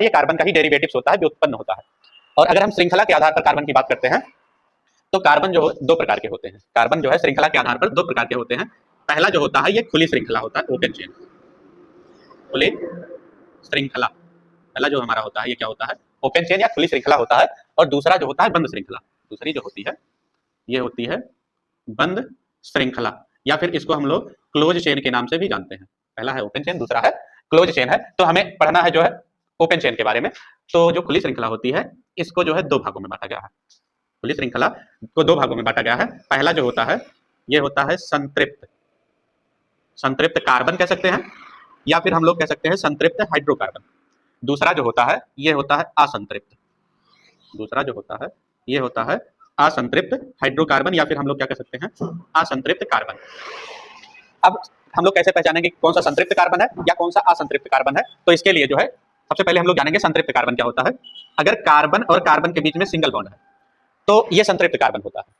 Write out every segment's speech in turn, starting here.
ये कार्बन का ही डेरिवेटिव्स होता है, व्युत्पन्न होता है। और अगर हम श्रृंखला के आधार पर कार्बन की बात करते हैं तो कार्बन जो दो प्रकार के होते हैं। कार्बन जो है श्रृंखला के आधार पर दो प्रकार के होते हैं। पहला जो होता है ये खुली श्रृंखला होता है, ओपन चेन, खुली श्रृंखला। पहला जो हमारा होता है ये क्या होता है, ओपन चेन या खुली श्रृंखला होता है। और दूसरा जो होता है बंद श्रृंखला। दूसरी जो होती है ये होती है बंद श्रृंखला, या फिर इसको हम लोग क्लोज चेन के नाम से भी जानते हैं। पहला है ओपन चेन, दूसरा है क्लोज चेन है। तो हमें पढ़ना है जो है ओपन चेन के बारे में। तो जो खुली श्रृंखला होती है इसको जो है दो भागों में बांटा गया है। खुली श्रृंखला को दो भागों में बांटा गया है। पहला जो होता है ये होता है संतृप्त, संतृप्त कार्बन कह सकते हैं, या फिर हम लोग कह सकते हैं संतृप्त हाइड्रोकार्बन। दूसरा जो होता है ये होता है असंतृप्त। दूसरा जो होता है ये होता है असंतृप्त हाइड्रोकार्बन, या फिर हम लोग क्या कह सकते हैं असंतृप्त कार्बन। अब हम लोग कैसे पहचानेंगे कौन सा संतृप्त कार्बन है या कौन सा असंतृप्त कार्बन है? तो इसके लिए जो है सबसे पहले हम लोग जानेंगे संतृप्त कार्बन क्या होता है। अगर कार्बन और कार्बन के बीच में सिंगल बॉन्ड है तो ये संतृप्त कार्बन होता है।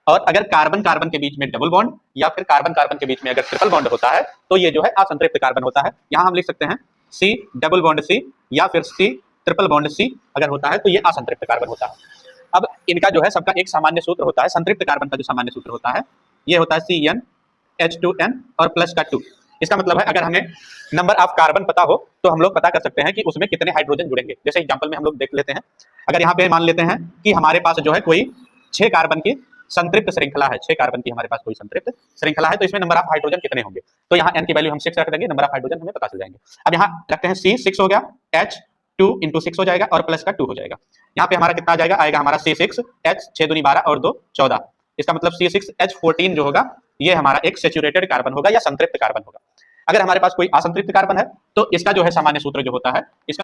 और अगर कार्बन कार्बन के बीच में डबल बॉन्ड या फिर कार्बन कार्बन के बीच में अगर ट्रिपल बॉन्ड होता है तो ये जो है असंतृप्त कार्बन होता है। यहाँ हम लिख सकते हैं C डबल बॉन्ड C या फिर C ट्रिपल बॉन्ड C अगर होता है तो ये असंतृप्त कार्बन होता है। अब इनका जो है सबका एक सामान्य सूत्र होता है। संतृप्त कार्बन का जो सामान्य सूत्र होता है ये होता है CnH2n और प्लस का 2। इसका मतलब है अगर हमें नंबर ऑफ कार्बन पता हो तो हम लोग पता कर सकते हैं कि उसमें कितने हाइड्रोजन जुड़ेंगे। जैसे एग्जांपल में हम लोग देख लेते हैं, अगर यहाँ पे मान लेते हैं कि हमारे पास जो है कोई 6 कार्बन की संतृप्त श्रृंखला है, 6 कार्बन की हमारे पास कोई संतृप्त श्रृंखला है, तो इसमें नंबर ऑफ हाइड्रोजन कितने होंगे? तो यहाँ n की वैल्यू हम 6 रख देंगे, नंबर ऑफ हाइड्रोजन हमें पता चल जाएंगे। अब यहाँ रखते हैं C 6 हो गया, H 2 into 6 हो जाएगा और प्लस का 2 हो जाएगा। यहाँ पे हमारा कितना आ जाएगा, आएगा हमारा C6 H 6 दूनी 12 और 2 14। इसका मतलब C6H14 जो होगा ये हमारा एक सैचुरेटेड कार्बन होगा या संतृप्त कार्बन होगा। अगर हमारे पास कोई असंतृप्त कार्बन है तो इसका जो है सामान्य सूत्र जो होता है इसका